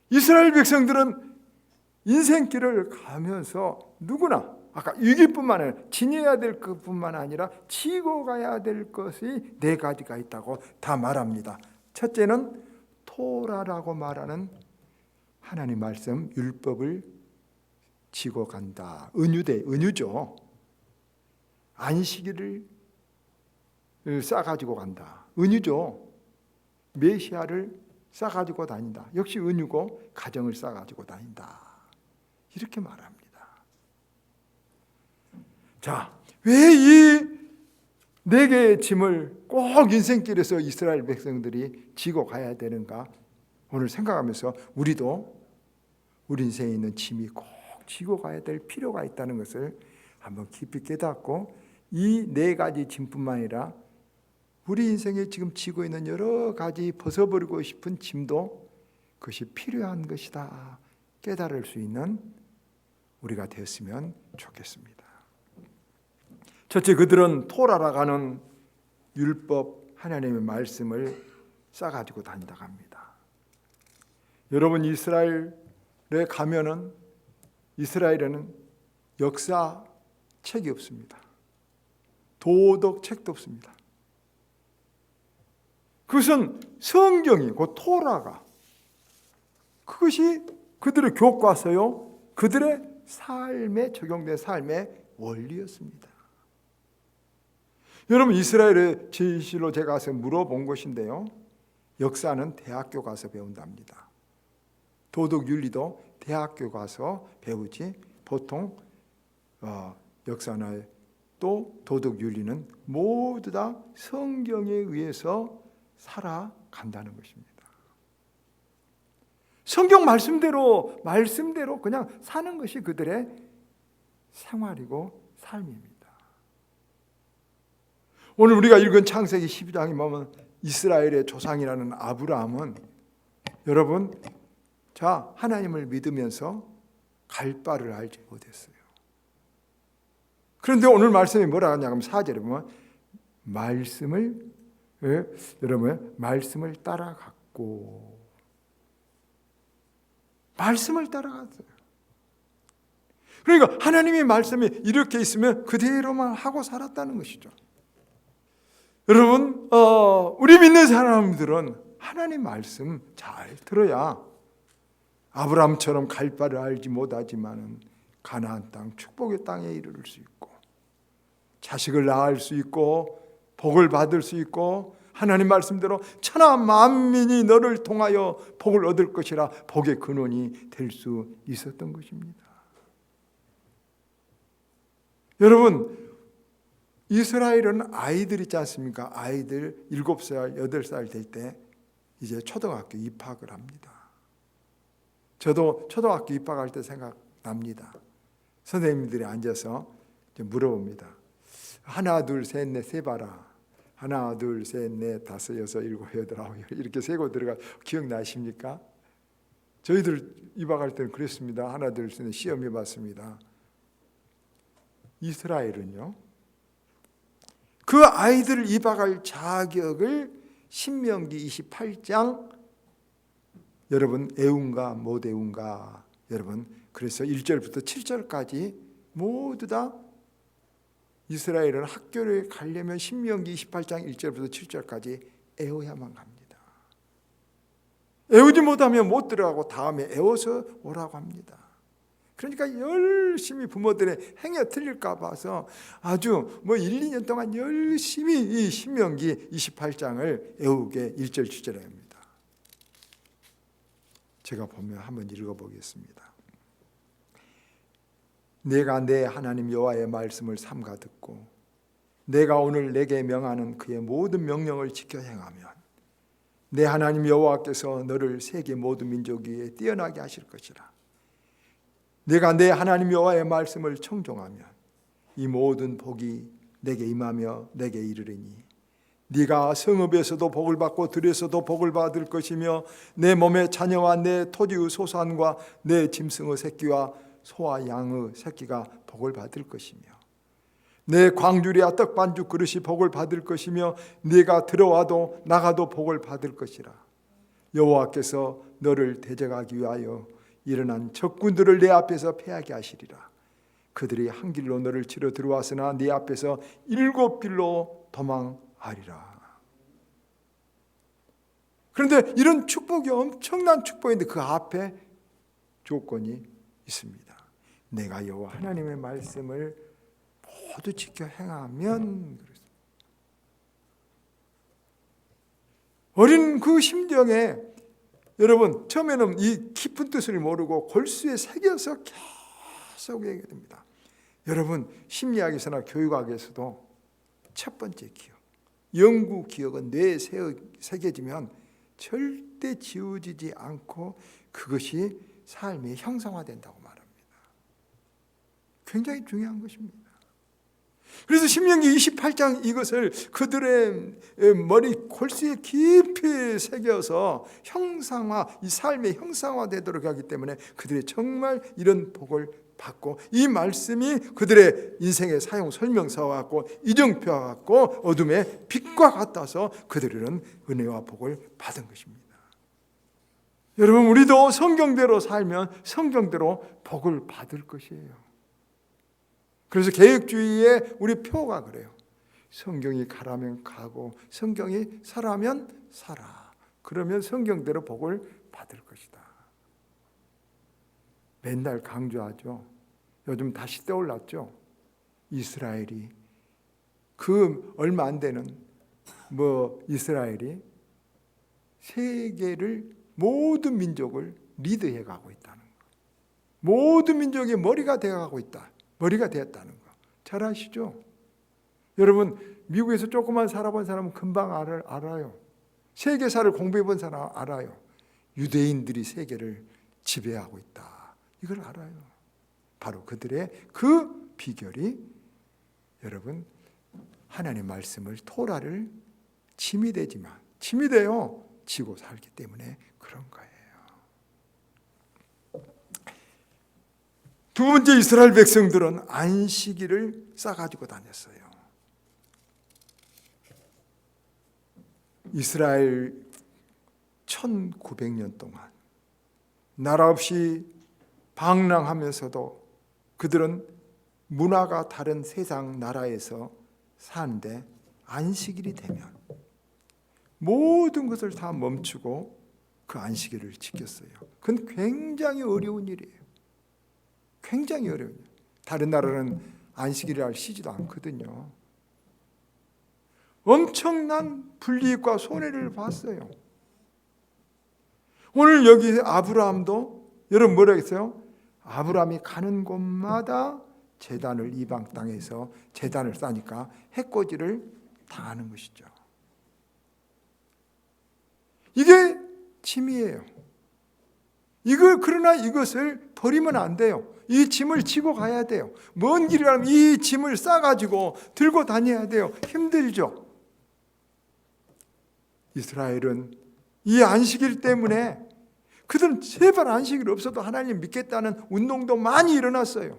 이스라엘 백성들은 인생길을 가면서 누구나 아까 위기뿐만 아니라 지녀야 될 것뿐만 아니라 지고 가야 될 것이 네 가지가 있다고 다 말합니다. 첫째는 토라라고 말하는 하나님 말씀 율법을 지고 간다. 은유죠. 안식일을 싸가지고 간다. 은유죠. 메시아를 싸가지고 다닌다. 역시 은유고 가정을 싸가지고 다닌다. 이렇게 말합니다. 자, 왜 이 네 개의 짐을 꼭 인생길에서 이스라엘 백성들이 지고 가야 되는가? 오늘 생각하면서 우리도 우리 인생에 있는 짐이 꼭 지고 가야 될 필요가 있다는 것을 한번 깊이 깨닫고 이 네 가지 짐뿐만 아니라 우리 인생에 지금 지고 있는 여러 가지 벗어버리고 싶은 짐도 그것이 필요한 것이다 깨달을 수 있는 우리가 되었으면 좋겠습니다. 첫째, 그들은 토라라고 하는 율법 하나님의 말씀을 싸가지고 다닌다고 합니다. 여러분, 이스라엘에 가면은 이스라엘에는 역사책이 없습니다. 도덕책도 없습니다. 그것은 성경이 곧 토라가 그것이 그들의 교과서요, 그들의 삶에 적용된 삶의 원리였습니다. 여러분, 이스라엘의 제일실로 제가 가서 물어본 것인데요, 역사는 대학교 가서 배운답니다. 도덕윤리도 대학교 가서 배우지 보통 역사나 또 도덕윤리는 모두 다 성경에 의해서 살아간다는 것입니다. 성경 말씀대로 그냥 사는 것이 그들의 생활이고 삶입니다. 오늘 우리가 읽은 창세기 12장에 보면 이스라엘의 조상이라는 아브라함은 여러분, 자, 하나님을 믿으면서 갈 바를 알지 못했어요. 그런데 오늘 말씀이 뭐라 하냐면 4절에 보면 여러분 말씀을 따라갔고 말씀을 따라갔어요. 그러니까 하나님의 말씀이 이렇게 있으면 그대로만 하고 살았다는 것이죠. 여러분, 우리 믿는 사람들은 하나님 말씀 잘 들어야 아브라함처럼 갈 바를 알지 못하지만은 가나안 땅, 축복의 땅에 이르를 수 있고 자식을 낳을 수 있고 복을 받을 수 있고 하나님 말씀대로 천하 만민이 너를 통하여 복을 얻을 것이라 복의 근원이 될 수 있었던 것입니다. 여러분, 이스라엘은 아이들 있지 않습니까? 아이들 7살, 8살 될 때 이제 초등학교 입학을 합니다. 저도 초등학교 입학할 때 생각납니다. 선생님들이 앉아서 물어봅니다. 하나, 둘, 셋, 넷 세봐라. 하나, 둘, 셋, 넷, 다섯, 여섯, 일곱, 여덟, 아홉 이렇게 세고 들어가. 기억나십니까? 저희들 입학할 때는 그랬습니다. 하나, 둘, 셋, 넷 시험해 봤습니다. 이스라엘은요, 그 아이들을 입학할 자격을 신명기 28장 여러분 애운가 못 애운가 여러분, 그래서 1절부터 7절까지 모두 다 이스라엘은 학교를 가려면 신명기 28장 1절부터 7절까지 애워야만 갑니다. 애우지 못하면 못 들어가고 다음에 애워서 오라고 합니다. 그러니까 열심히 부모들의 행여 틀릴까 봐서 아주 1, 2년 동안 열심히 이 신명기 28장을 애우게 1절 7절에 합니다. 제가 보면 한번 읽어보겠습니다. 내가 내 하나님 여호와의 말씀을 삼가 듣고 내가 오늘 내게 명하는 그의 모든 명령을 지켜 행하면 내 하나님 여호와께서 너를 세계 모든 민족 위에 뛰어나게 하실 것이라. 내가 내 하나님 여호와의 말씀을 청종하면 이 모든 복이 내게 임하며 내게 이르리니 네가 성읍에서도 복을 받고 들에서도 복을 받을 것이며 내 몸의 자녀와 내 토지의 소산과 내 짐승의 새끼와 소와 양의 새끼가 복을 받을 것이며 내 광주리와 떡반죽 그릇이 복을 받을 것이며 네가 들어와도 나가도 복을 받을 것이라. 여호와께서 너를 대적하기 위하여 일어난 적군들을 내 앞에서 패하게 하시리라. 그들이 한 길로 너를 치러 들어왔으나 네 앞에서 7길로 도망하리라. 그런데 이런 축복이 엄청난 축복인데 그 앞에 조건이 있습니다. 내가 여호와 하나님의 말씀을 모두 지켜 행하면. 어린 그 심정에 여러분 처음에는 이 깊은 뜻을 모르고 골수에 새겨서 계속 얘기됩니다. 여러분 심리학에서나 교육학에서도 첫 번째 기억, 영구 기억은 뇌에 새겨지면 절대 지워지지 않고 그것이 삶이 형성화된다고 말합니다. 굉장히 중요한 것입니다. 그래서 신명기 28장 이것을 그들의 머리 골수에 깊이 새겨서 형상화, 이 삶의 형상화되도록 하기 때문에 그들이 정말 이런 복을 받고 이 말씀이 그들의 인생의 사용 설명서와 같고 이정표와 같고 어둠의 빛과 같아서 그들은 은혜와 복을 받은 것입니다. 여러분 우리도 성경대로 살면 성경대로 복을 받을 것이에요. 그래서 개혁주의의 우리 표가 그래요. 성경이 가라면 가고 성경이 사라면 살아. 그러면 성경대로 복을 받을 것이다. 맨날 강조하죠. 요즘 다시 떠올랐죠. 이스라엘이 그 얼마 안 되는 이스라엘이 세계를 모든 민족을 리드해 가고 있다는 거. 모든 민족의 머리가 되어 가고 있다. 머리가 되었다는 거. 잘 아시죠? 여러분 미국에서 조금만 살아본 사람은 금방 알아요. 세계사를 공부해 본 사람 알아요. 유대인들이 세계를 지배하고 있다. 이걸 알아요. 바로 그들의 그 비결이 여러분 하나님의 말씀을 토라를 침이되어 지고 살기 때문에 그런 거예요. 두 번째 이스라엘 백성들은 안식일을 싸가지고 다녔어요. 이스라엘 1900년 동안 나라 없이 방랑하면서도 그들은 문화가 다른 세상 나라에서 사는데 안식일이 되면 모든 것을 다 멈추고 그 안식일을 지켰어요. 그건 굉장히 어려운 일이에요. 굉장히 어려워요. 다른 나라는 안식일을 쉬지도 않거든요. 엄청난 불이익과 손해를 봤어요. 오늘 여기 아브라함도 여러분 뭐라 했어요? 아브라함이 가는 곳마다 제단을 이방 땅에서 제단을 쌓으니까 해코지를 당하는 것이죠. 이게 짐이에요. 그러나 이것을 버리면 안 돼요. 이 짐을 지고 가야 돼요. 먼 길이라면 이 짐을 싸가지고 들고 다녀야 돼요. 힘들죠. 이스라엘은 이 안식일 때문에 그들은 제발 안식일 없어도 하나님 믿겠다는 운동도 많이 일어났어요.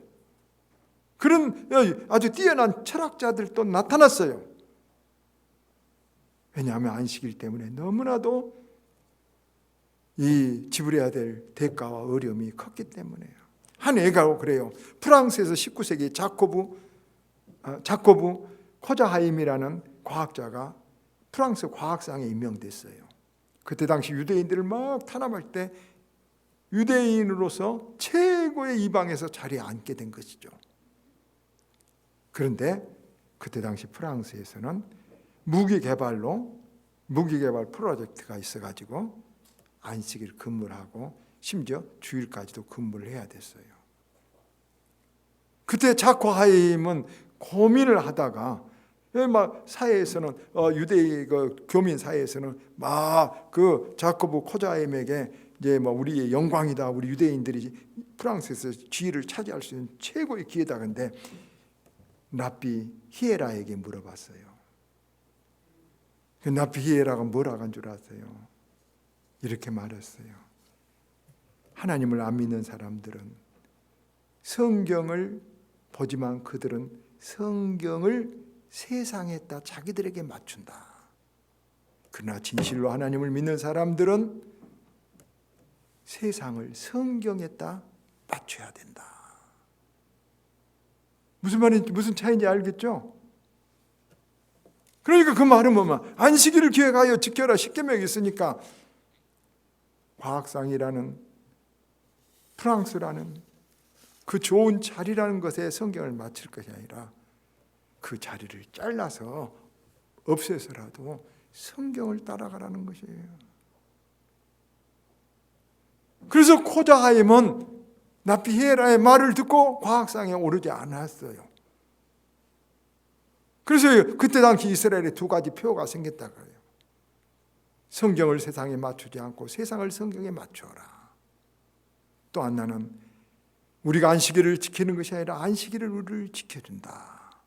그런 아주 뛰어난 철학자들도 나타났어요. 왜냐하면 안식일 때문에 너무나도 이 지불해야 될 대가와 어려움이 컸기 때문에요. 한 애가 그래요. 프랑스에서 19세기 자코브 코자하임이라는 과학자가 프랑스 과학상에 임명됐어요. 그때 당시 유대인들을 막 탄압할 때 유대인으로서 최고의 이방에서 자리에 앉게 된 것이죠. 그런데 그때 당시 프랑스에서는 무기개발 프로젝트가 있어가지고 안식일 근무를 하고 심지어 주일까지도 근무를 해야 됐어요. 그때 자코하임은 고민을 하다가 막 사회에서는 유대의 교민 사회에서는 막 그 자코브 코자임에게 이제 우리의 영광이다. 우리 유대인들이 프랑스에서 지위를 차지할 수 있는 최고의 기회다. 근데 랍비 히에라에게 물어봤어요. 그 랍비 히에라가 뭐라고 한 줄 아세요? 이렇게 말했어요. 하나님을 안 믿는 사람들은 성경을 보지만 그들은 성경을 세상에다 자기들에게 맞춘다. 그러나 진실로 하나님을 믿는 사람들은 세상을 성경에다 맞춰야 된다. 무슨 말인지, 무슨 차이인지 알겠죠? 그러니까 그 말은 뭐냐? 안식일을 기획하여 지켜라. 십계명이 있으니까 과학상이라는 프랑스라는 그 좋은 자리라는 것에 성경을 맞출 것이 아니라 그 자리를 잘라서 없애서라도 성경을 따라가라는 것이에요. 그래서 코자하임은 나피헤라의 말을 듣고 과학상에 오르지 않았어요. 그래서 그때 당시 이스라엘에 두 가지 표가 생겼다 그래요. 성경을 세상에 맞추지 않고 세상을 성경에 맞춰라. 또 하나는 우리가 안식일을 지키는 것이 아니라 안식일을 우리를 지켜준다.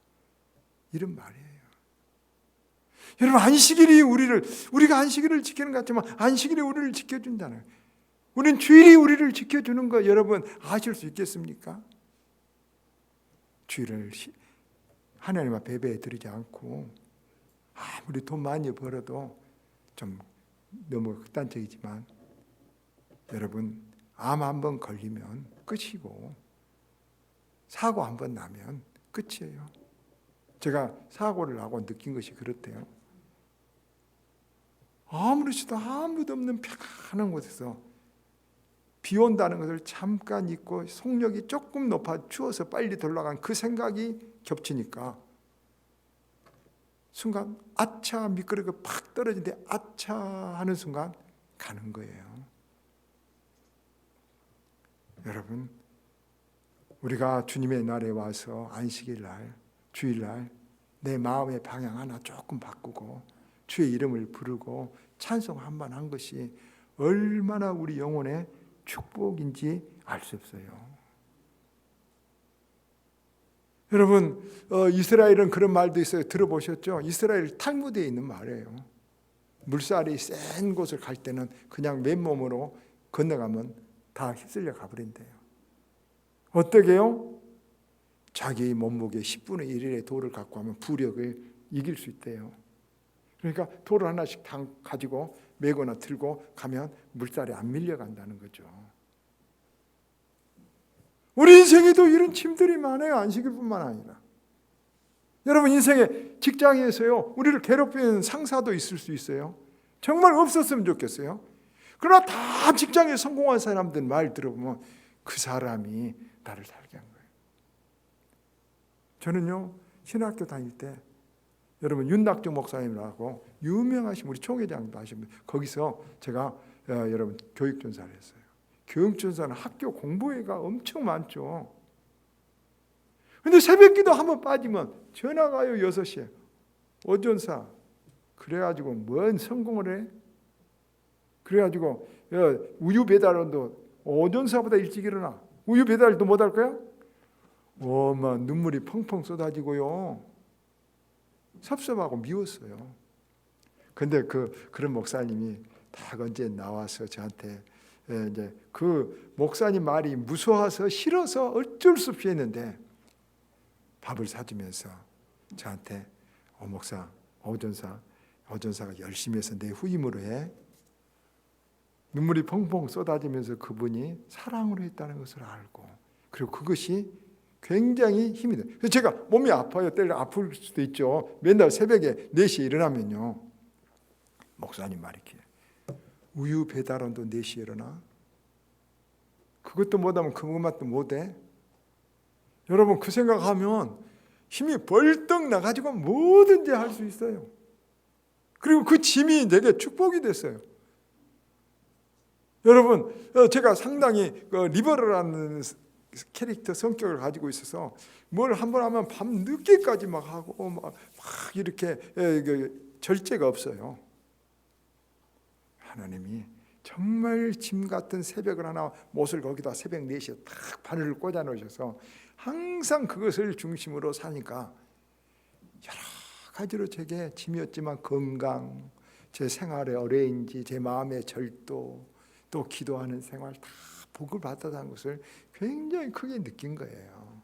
이런 말이에요. 여러분, 안식일이 우리가 안식일을 지키는 것 같지만 안식일이 우리를 지켜준다는 거예요. 우리는 주일이 우리를 지켜주는 거 여러분 아실 수 있겠습니까? 주일을 하나님 앞에 예배해 드리지 않고 아무리 돈 많이 벌어도 좀 너무 극단적이지만 여러분 암 한 번 걸리면 끝이고 사고 한 번 나면 끝이에요. 제가 사고를 나고 느낀 것이 그렇대요. 아무렇지도 아무도 없는 평안한 곳에서 비 온다는 것을 잠깐 잊고 속력이 조금 높아 추워서 빨리 돌아간 그 생각이 겹치니까 순간 아차 미끄러지고 팍 떨어지는데 아차 하는 순간 가는 거예요. 여러분, 우리가 주님의 날에 와서 안식일 날, 주일 날 내 마음의 방향 하나 조금 바꾸고 주의 이름을 부르고 찬송 한 번 한 것이 얼마나 우리 영혼의 축복인지 알 수 없어요. 여러분, 이스라엘은 그런 말도 있어요. 들어보셨죠? 이스라엘 탈무드에 있는 말이에요. 물살이 센 곳을 갈 때는 그냥 맨몸으로 건너가면 다 휩쓸려 가버린대요. 어떻게 해요? 자기 몸무게 10분의 1의 돌을 갖고 하면 부력을 이길 수 있대요. 그러니까 돌을 하나씩 가지고 메거나 들고 가면 물살에 안 밀려간다는 거죠. 우리 인생에도 이런 짐들이 많아요. 안식일뿐만 아니라. 여러분, 인생에 직장에서요, 우리를 괴롭히는 상사도 있을 수 있어요. 정말 없었으면 좋겠어요. 그러나 다 직장에 성공한 사람들 말 들어보면 그 사람이 나를 살게 한 거예요. 저는요, 신학교 다닐 때 여러분 윤낙주 목사님이라고 유명하신 우리 총회장도 하시면 거기서 제가 여러분 교육전사를 했어요. 교육전사는 학교 공부회가 엄청 많죠. 근데 새벽기도 한번 빠지면 전화가 와요. 6시에 오전사. 그래가지고 뭔 성공을 해? 그래가지고 우유 배달원도 오전사보다 일찍 일어나. 우유 배달도 못 할 거야? 막 눈물이 펑펑 쏟아지고요. 섭섭하고 미웠어요. 근데 그런 목사님이 딱 언제 나와서 저한테 이제 그 목사님 말이 무서워서 싫어서 어쩔 수 없이 했는데 밥을 사주면서 저한테 목사, 오전사가 열심히 해서 내 후임으로 해. 눈물이 펑펑 쏟아지면서 그분이 사랑으로 했다는 것을 알고 그리고 그것이 굉장히 힘이 돼요. 그래서 제가 몸이 아파요. 때려 아플 수도 있죠. 맨날 새벽에 4시에 일어나면요. 목사님 말이 이렇게 우유 배달원도 4시에 일어나? 그것도 못하면 그것만도 못해? 여러분 그 생각하면 힘이 벌떡 나가지고 뭐든지 할 수 있어요. 그리고 그 짐이 내게 축복이 됐어요. 여러분 제가 상당히 리버럴한 캐릭터 성격을 가지고 있어서 뭘 한번 하면 밤 늦게까지 막 하고 막 이렇게 절제가 없어요. 하나님이 정말 짐 같은 새벽을 하나 못을 거기다 새벽 4시에 딱 바늘을 꽂아 놓으셔서 항상 그것을 중심으로 사니까 여러 가지로 제게 짐이었지만 건강, 제 생활의 어레인지, 제 마음의 절도, 또 기도하는 생활 다 복을 받았다는 것을 굉장히 크게 느낀 거예요.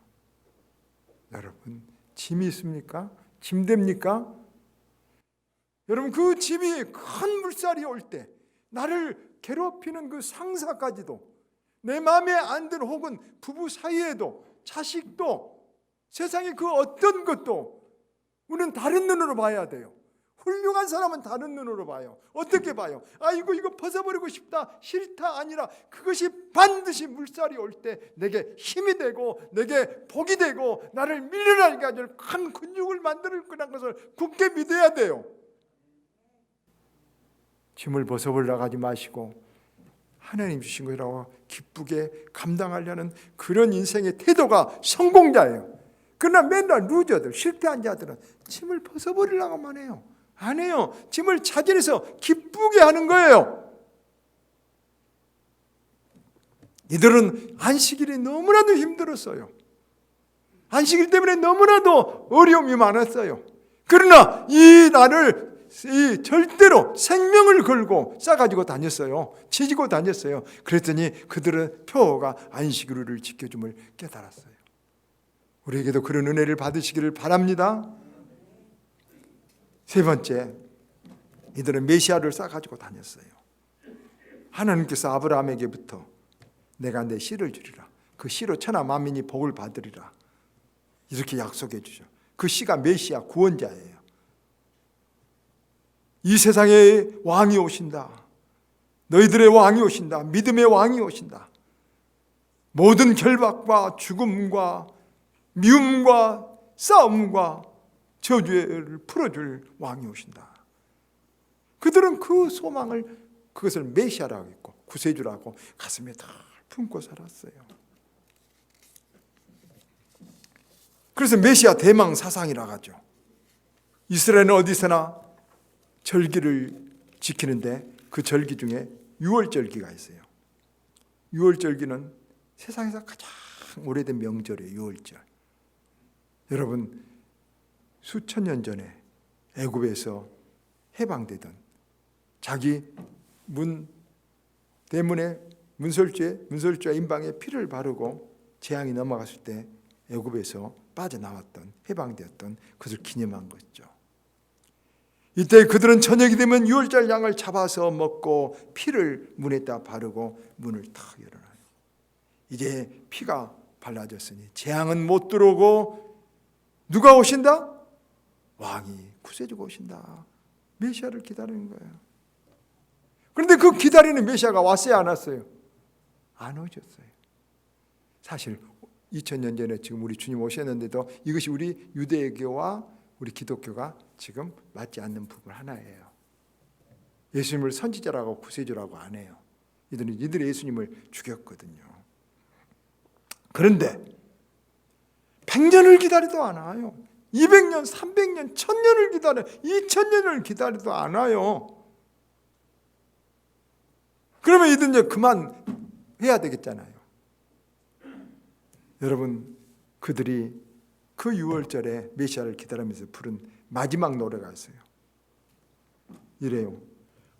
여러분 짐이 있습니까? 짐 됩니까? 여러분 그 짐이 큰 물살이 올 때 나를 괴롭히는 그 상사까지도, 내 마음에 안 드는 혹은 부부 사이에도, 자식도, 세상의 그 어떤 것도 우리는 다른 눈으로 봐야 돼요. 훌륭한 사람은 다른 눈으로 봐요. 어떻게 봐요? 아이고 이거 벗어버리고 싶다, 싫다 아니라 그것이 반드시 물살이 올 때 내게 힘이 되고 내게 복이 되고 나를 밀려나게 하는 큰 근육을 만들 거라는 것을 굳게 믿어야 돼요. 짐을 벗어버리려고 하지 마시고 하나님 주신 거라고 기쁘게 감당하려는 그런 인생의 태도가 성공자예요. 그러나 맨날 루저들, 실패한 자들은 짐을 벗어버리려고만 해요. 안 해요. 짐을 차지해서 기쁘게 하는 거예요. 이들은 안식일이 너무나도 힘들었어요. 안식일 때문에 너무나도 어려움이 많았어요. 그러나 이 날을 절대로 생명을 걸고 싸가지고 다녔어요. 지지고 다녔어요. 그랬더니 그들은 표어가 안식일을 지켜줌을 깨달았어요. 우리에게도 그런 은혜를 받으시기를 바랍니다. 세 번째, 이들은 메시아를 싸가지고 다녔어요. 하나님께서 아브라함에게부터 내가 내 씨를 주리라, 그 씨로 천하 만민이 복을 받으리라 이렇게 약속해 주죠. 그 씨가 메시아, 구원자예요. 이 세상의 왕이 오신다, 너희들의 왕이 오신다, 믿음의 왕이 오신다, 모든 결박과 죽음과 미움과 싸움과 저주를 풀어줄 왕이 오신다. 그들은 그 소망을, 그것을 메시아라고 했고 구세주라고 가슴에 다 품고 살았어요. 그래서 메시아 대망 사상이라고 하죠. 이스라엘은 어디서나 절기를 지키는데 그 절기 중에 유월절기가 있어요. 유월절기는 세상에서 가장 오래된 명절이에요. 유월절. 여러분, 수천 년 전에 애굽에서 해방되던 자기 대문에 문설주와 임방에 피를 바르고 재앙이 넘어갔을 때 애굽에서 빠져나왔던, 해방되었던 그것을 기념한 것이죠. 이때 그들은 저녁이 되면 유월절 양을 잡아서 먹고 피를 문에다 바르고 문을 탁 열어놔요. 이제 피가 발라졌으니 재앙은 못 들어오고 누가 오신다? 왕이, 구세주가 오신다. 메시아를 기다리는 거예요. 그런데 그 기다리는 메시아가 왔어요, 안 왔어요? 안 오셨어요. 사실 2000년 전에 지금 우리 주님 오셨는데도 이것이 우리 유대교와 우리 기독교가 지금 맞지 않는 부분 하나예요. 예수님을 선지자라고 구세주라고 안 해요. 이들은 예수님을 죽였거든요. 그런데 100년을 기다리도 안 와요. 200년, 300년, 1000년을 기다려, 2000년을 기다려도 안 와요. 그러면 이들 이제 그만 해야 되겠잖아요. 여러분, 그들이 그 6월절에 메시아를 기다리면서 부른 마지막 노래가 있어요. 이래요.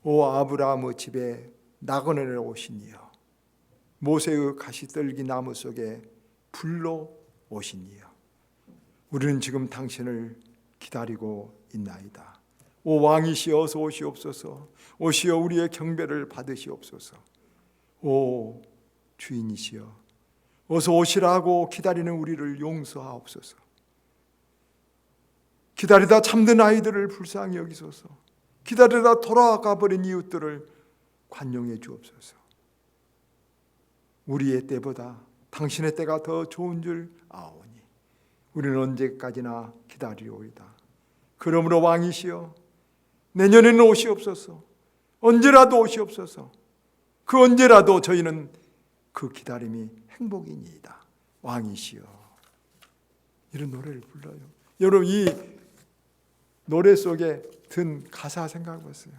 오 아브라함의 집에 나그네를 오신 이여, 모세의 가시떨기 나무 속에 불로 오신 이여, 우리는 지금 당신을 기다리고 있나이다. 오 왕이시여 어서 오시옵소서. 오시어 우리의 경배를 받으시옵소서. 오 주인이시여 어서 오시라고 기다리는 우리를 용서하옵소서. 기다리다 잠든 아이들을 불쌍히 여기소서. 기다리다 돌아가 버린 이웃들을 관용해 주옵소서. 우리의 때보다 당신의 때가 더 좋은 줄 아오니 우리는 언제까지나 기다리오이다. 그러므로 왕이시여 내년에는 오시옵소서. 언제라도 오시옵소서. 그 언제라도 저희는 그 기다림이 행복이니이다. 왕이시여. 이런 노래를 불러요. 여러분, 이 노래 속에 든 가사 생각해 보세요.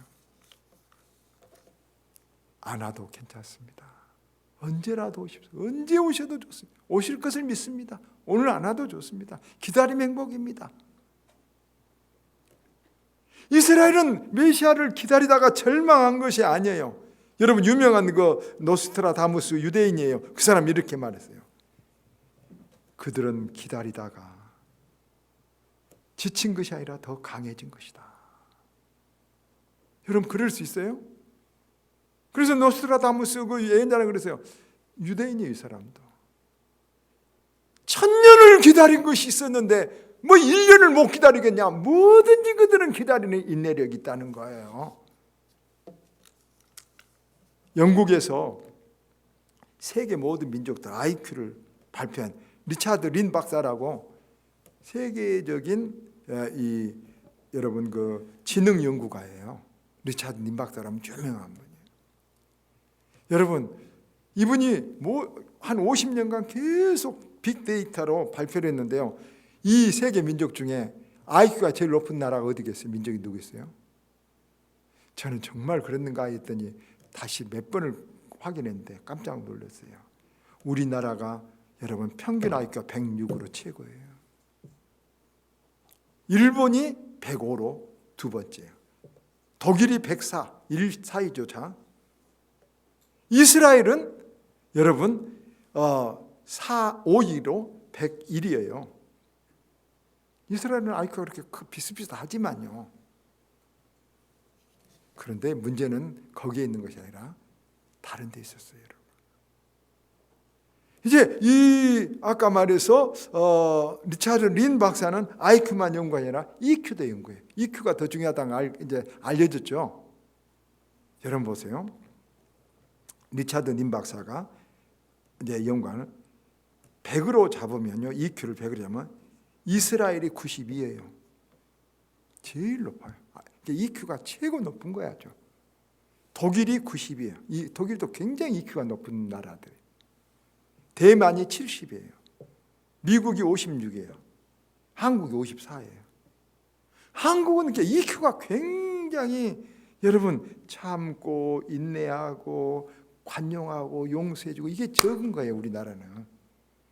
안 와도 괜찮습니다. 언제라도 오십시오. 언제 오셔도 좋습니다. 오실 것을 믿습니다. 오늘 안 와도 좋습니다. 기다림 행복입니다. 이스라엘은 메시아를 기다리다가 절망한 것이 아니에요. 여러분, 유명한 그 노스트라다무스 유대인이에요. 그 사람 이렇게 말했어요. 그들은 기다리다가 지친 것이 아니라 더 강해진 것이다. 여러분, 그럴 수 있어요? 그래서 노스트라다무스 그 예언자는 그랬어요. 유대인이에요, 이 사람도. 1000년을 기다린 것이 있었는데 뭐 1년을 못 기다리겠냐. 뭐든지 그들은 기다리는 인내력이 있다는 거예요. 영국에서 세계 모든 민족들 IQ를 발표한 리차드 린 박사라고 세계적인 여러분 그 지능 연구가예요. 리차드 린 박사라면 유명한 분이에요. 여러분 이분이 한 50년간 계속 빅데이터로 발표를 했는데요. 이 세계 민족 중에 IQ가 제일 높은 나라가 어디겠어요? 민족이 누구겠어요? 저는 정말 그랬는가 했더니 다시 몇 번을 확인했는데 깜짝 놀랐어요. 우리나라가 여러분 평균 IQ가 106으로 최고예요. 일본이 105로 두 번째예요. 독일이 104, 1사이죠. 자, 이스라엘은 여러분 5위로 101이에요. 이스라엘은 IQ가 그렇게 비슷비슷하지만요. 그런데 문제는 거기에 있는 것이 아니라 다른 데 있었어요, 여러분. 이제 이 아까 말해서 리차드 린 박사는 IQ만 연구가 아니라 EQ도 연구해요. EQ가 더 중요하다는 이제 알려졌죠. 여러분 보세요. 리차드 린 박사가 이제 연구하는 100으로 잡으면요, EQ를 100으로 잡으면 이스라엘이 92예요. 제일 높아요. EQ가 최고 높은 거야. 독일이 90이에요. 이 독일도 굉장히 EQ가 높은 나라들. 대만이 70이에요. 미국이 56이에요. 한국이 54예요. 한국은 EQ가 굉장히 여러분 참고 인내하고 관용하고 용서해주고 이게 적은 거예요, 우리나라는.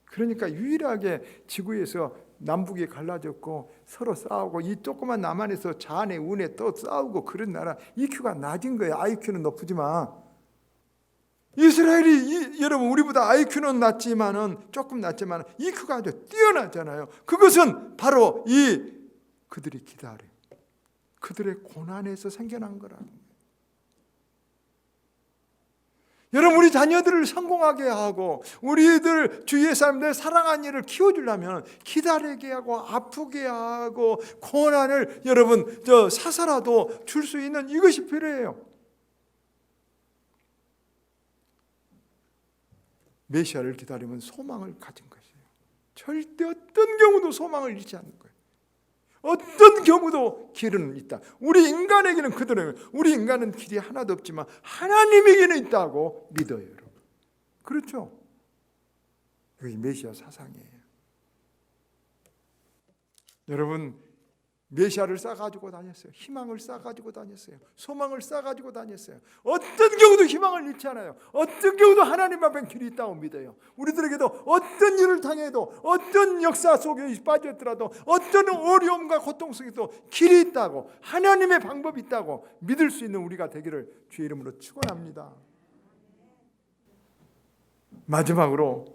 그러니까 유일하게 지구에서 남북이 갈라졌고 서로 싸우고 이 조그만 남한에서 잔해 운에 또 싸우고 그런 나라. EQ가 낮은 거예요. IQ는 높지만 이스라엘이 여러분 우리보다 IQ는 조금 낮지만 EQ가 아주 뛰어나잖아요. 그것은 바로 그들이 기다려요. 그들의 고난에서 생겨난 거라고. 여러분 우리 자녀들을 성공하게 하고 우리들 주위의 사람들 사랑하는 일을 키워주려면 기다리게 하고 아프게 하고 고난을 여러분 사서라도 줄 수 있는 이것이 필요해요. 메시아를 기다리면 소망을 가진 것이에요. 절대 어떤 경우도 소망을 잃지 않는 거예요. 어떤 경우도 길은 있다. 우리 인간에게는 우리 인간은 길이 하나도 없지만 하나님에게는 있다고 믿어요, 여러분. 그렇죠? 여기 메시아 사상이에요. 여러분 메시아를 싸가지고 다녔어요. 희망을 싸가지고 다녔어요. 소망을 싸가지고 다녔어요. 어떤 경우도 희망을 잃지 않아요. 어떤 경우도 하나님 앞에 길이 있다고 믿어요. 우리들에게도 어떤 일을 당해도 어떤 역사 속에 빠졌더라도 어떤 어려움과 고통 속에도 길이 있다고 하나님의 방법이 있다고 믿을 수 있는 우리가 되기를 주의 이름으로 축원합니다. 마지막으로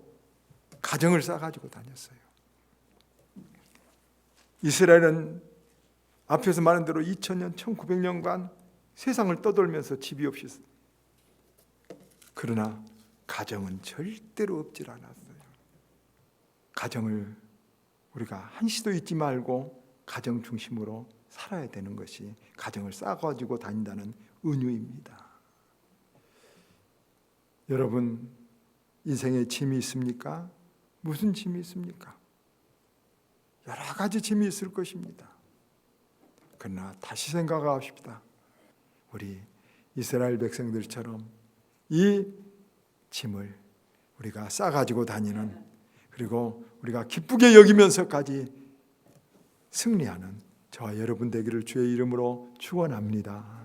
가정을 싸가지고 다녔어요. 이스라엘은 앞에서 말한 대로 2000년, 1900년간 세상을 떠돌면서 집이 없이 있어요. 그러나 가정은 절대로 없질 않았어요. 가정을 우리가 한시도 잊지 말고 가정 중심으로 살아야 되는 것이 가정을 싸가지고 다닌다는 은유입니다. 여러분 인생에 짐이 있습니까? 무슨 짐이 있습니까? 여러 가지 짐이 있을 것입니다. 그러나 다시 생각합시다. 우리 이스라엘 백성들처럼 이 짐을 우리가 싸가지고 다니는, 그리고 우리가 기쁘게 여기면서까지 승리하는 저와 여러분 되기를 주의 이름으로 축원합니다.